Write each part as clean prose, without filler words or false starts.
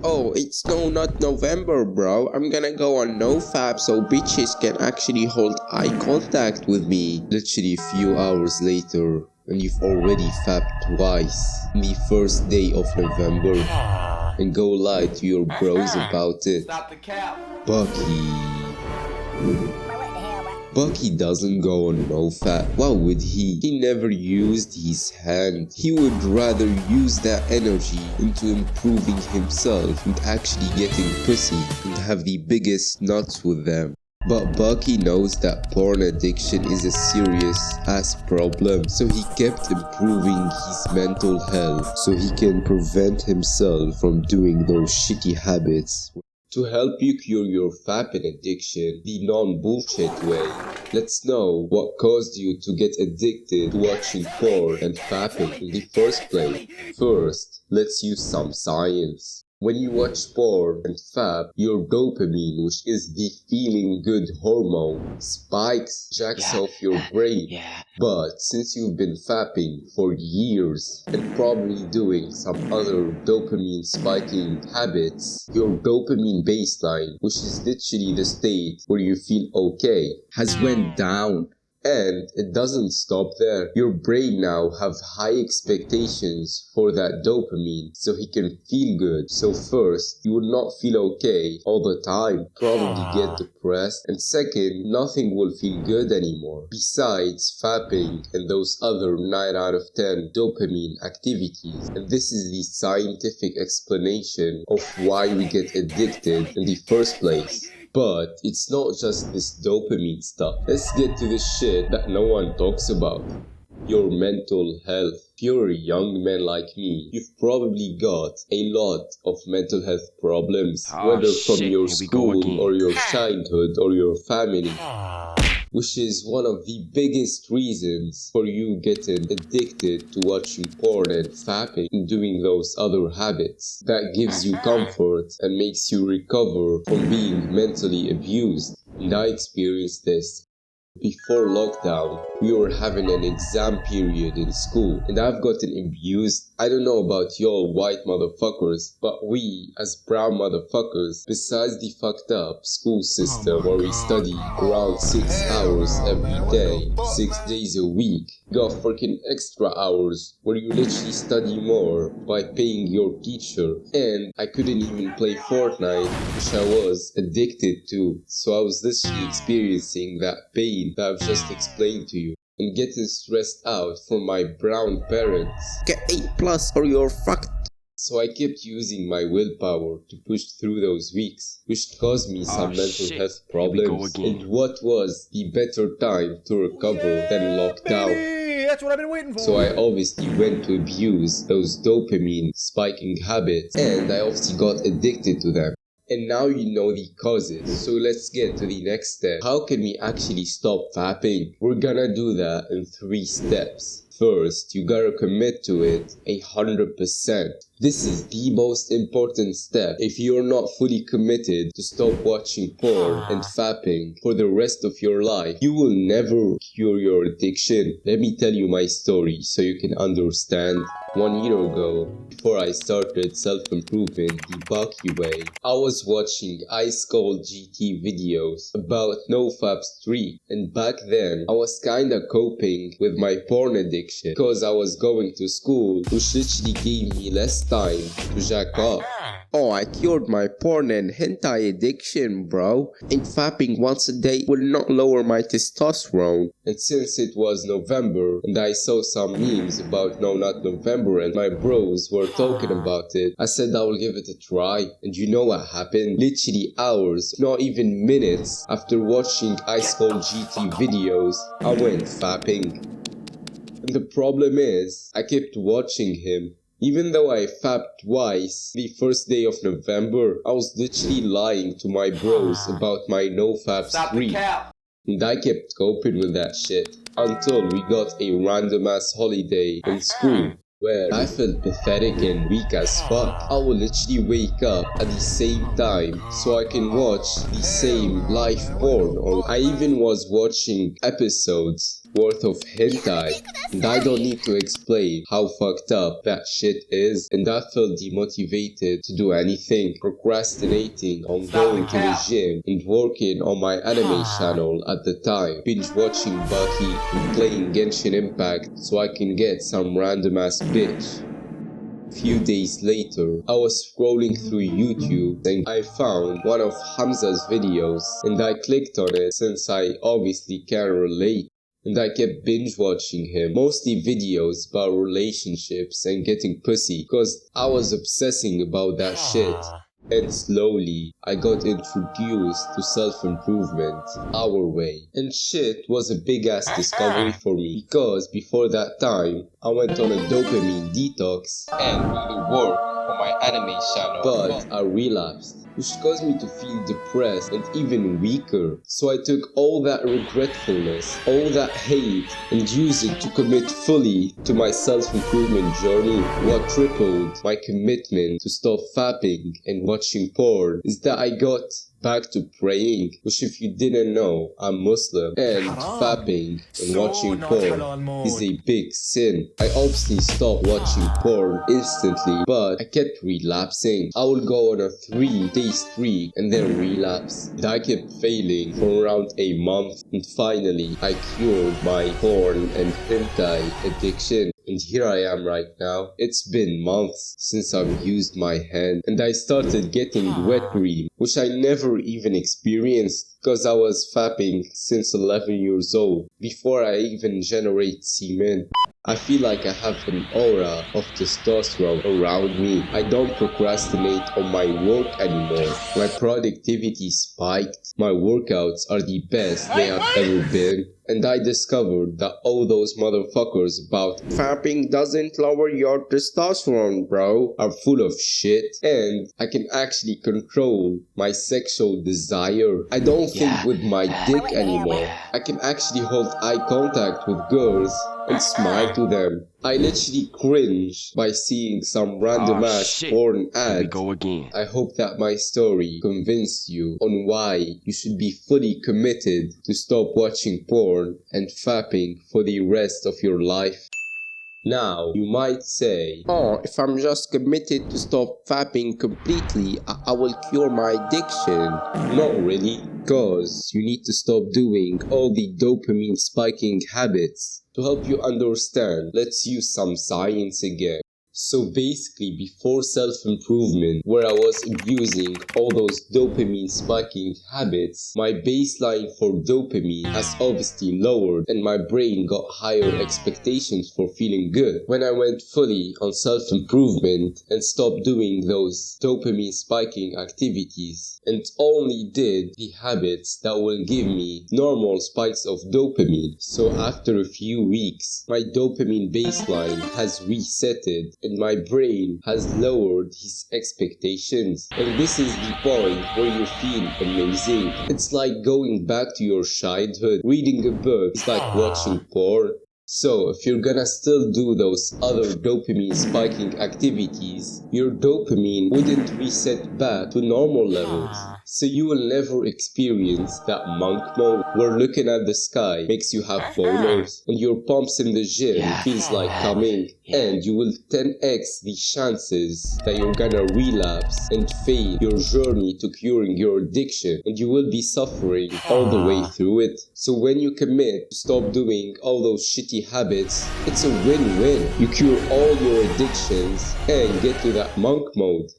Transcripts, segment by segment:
Oh, it's not November, bro. I'm gonna go on NoFap so bitches can actually hold eye contact with me. Literally a few hours later, and you've already fapped twice on the first day of November. And go lie to your bros about it. Stop the cap. Bucky. Bucky doesn't go on NoFap. Why would he? He never used his hand. He would rather use that energy into improving himself and actually getting pussy and have the biggest nuts with them. But Bucky knows that porn addiction is a serious ass problem, so he kept improving his mental health so he can prevent himself from doing those shitty habits. To help you cure your fapping addiction the non-bullshit way, let's know what caused you to get addicted to watching porn and fapping in the first place. First, let's use some science. When you watch porn and fap, your dopamine, which is the feeling good hormone, spikes, jacks off your brain. But since you've been fapping for years and probably doing some other dopamine spiking habits, your dopamine baseline, which is literally the state where you feel okay, has went down. And it doesn't stop there. Your brain now have high expectations for that dopamine so he can feel good. So first, you will not feel okay all the time, probably get depressed, and second, nothing will feel good anymore. Besides fapping and those other 9 out of 10 dopamine activities. And this is the scientific explanation of why we get addicted in the first place. But it's not just this dopamine stuff. Let's get to the shit that no one talks about. Your mental health. If you're a young man like me, you've probably got a lot of mental health problems, whether from your school or your childhood or your family. Which is one of the biggest reasons for you getting addicted to watching porn and fapping and doing those other habits. That gives you comfort and makes you recover from being mentally abused. And I experienced this. Before lockdown, we were having an exam period in school and I've gotten abused. I don't know about y'all white motherfuckers, but we as brown motherfuckers, besides the fucked up school system where we study around 6 hours every day, 6 days a week, got freaking extra hours where you literally study more by paying your teacher. And I couldn't even play Fortnite, which I was addicted to, so I was literally experiencing that pain that I've just explained to you and getting stressed out from my brown parents. Get 8+ or you're fucked. So I kept using my willpower to push through those weeks, which caused me some mental health problems. And what was the better time to recover than lockdown? That's what I've been waiting for. So I obviously went to abuse those dopamine spiking habits, and I obviously got addicted to them. And now you know the causes, so let's get to the next step. How can we actually stop fapping? We're gonna do that in 3 steps. First, you gotta commit to it 100%. This is the most important step. If you're not fully committed to stop watching porn and fapping for the rest of your life, you will never cure your addiction. Let me tell you my story so you can understand. 1 year ago, before I started self-improvement the Bucky way, I was watching Ice Cold GT videos about NoFap streak, and back then I was kinda coping with my porn addiction because I was going to school, which literally gave me less time to jack off. Oh, I cured my porn and hentai addiction, bro. And fapping once a day will not lower my testosterone. And since it was November and I saw some memes about No Not November and my bros were talking about it, I said I will give it a try. And you know what happened? Literally hours, not even minutes after watching Ice Cold GT videos, I went fapping. And the problem is, I kept watching him. Even though I fapped twice the first day of November, I was literally lying to my bros about my no-fap streak. And I kept coping with that shit until we got a random ass holiday in school where I felt pathetic and weak as fuck. I will literally wake up at the same time so I can watch the same live porn, or I even was watching episodes worth of hentai. And I don't need to explain how fucked up that shit is. And I felt demotivated to do anything, procrastinating on going to the gym and working on my anime channel at the time, binge watching Bucky and playing Genshin Impact so I can get some random ass bitch. Few days later, I was scrolling through YouTube and I found one of Hamza's videos and I clicked on it since I obviously can relate. And I kept binge watching him, mostly videos about relationships and getting pussy, cause I was obsessing about that shit. And slowly, I got introduced to self-improvement our way. And shit was a big ass discovery for me, because before that time, I went on a dopamine detox and really worked on my anime channel. But I relapsed, which caused me to feel depressed and even weaker. So I took all that regretfulness, all that hate, and used it to commit fully to my self-improvement journey. What tripled my commitment to stop fapping and watching porn is that I got back to praying, which if you didn't know, I'm Muslim, and fapping and watching porn is a big sin. I obviously stopped watching porn instantly, but I kept relapsing. I would go on a 3-day streak and then relapse. And I kept failing for around a month, and finally I cured my porn and hentai addiction. And here I am right now. It's been months since I've used my hand and I started getting wet dream, which I never even experienced because I was fapping since 11 years old, before I even generate semen. I feel like I have an aura of testosterone around me. I don't procrastinate on my work anymore. My productivity spiked. My workouts are the best they have ever been. And I discovered that all those motherfuckers about fapping doesn't lower your testosterone, bro, are full of shit. And I can actually control my sexual desire. I don't think with my dick anymore. I can actually hold eye contact with girls and smile to them. I literally cringe by seeing some random ass porn ad. Here we go again. I hope that my story convinced you on why you should be fully committed to stop watching porn and fapping for the rest of your life. Now, you might say, oh, if I'm just committed to stop fapping completely, I will cure my addiction. Not really, because you need to stop doing all the dopamine spiking habits. To help you understand, let's use some science again. So basically, before self-improvement, where I was abusing all those dopamine spiking habits, my baseline for dopamine has obviously lowered and my brain got higher expectations for feeling good. When I went fully on self-improvement and stopped doing those dopamine spiking activities and only did the habits that will give me normal spikes of dopamine. So after a few weeks, my dopamine baseline has resetted and my brain has lowered his expectations. And this is the point where you feel amazing. It's like going back to your childhood. Reading a book is like watching porn. So, if you're gonna still do those other dopamine spiking activities, your dopamine wouldn't reset back to normal levels. So you will never experience that monk mode where looking at the sky makes you have boners and your pumps in the gym feels like coming, and you will 10x the chances that you're gonna relapse and fail your journey to curing your addiction, and you will be suffering all the way through it. So when you commit to stop doing all those shitty habits, it's a win-win. You cure all your addictions and get to that monk mode.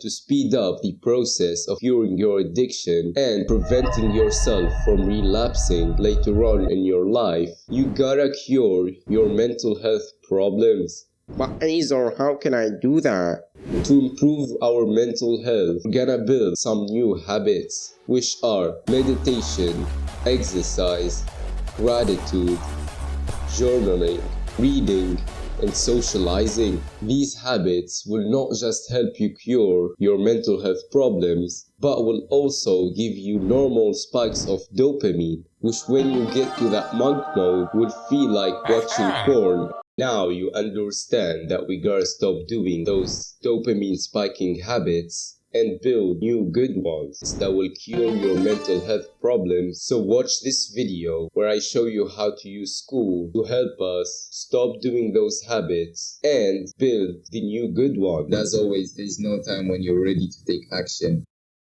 To speed up the process of curing your addiction and preventing yourself from relapsing later on in your life, you gotta cure your mental health problems. But Azor, how can I do that? To improve our mental health, we're gonna build some new habits, which are meditation, exercise, gratitude, journaling, reading, and socializing. These habits will not just help you cure your mental health problems, but will also give you normal spikes of dopamine, which when you get to that monk mode will feel like watching porn. Now you understand that we gotta stop doing those dopamine spiking habits and build new good ones that will cure your mental health problems. So watch this video where I show you how to use school to help us stop doing those habits and build the new good one. As always, there's no time when you're ready to take action.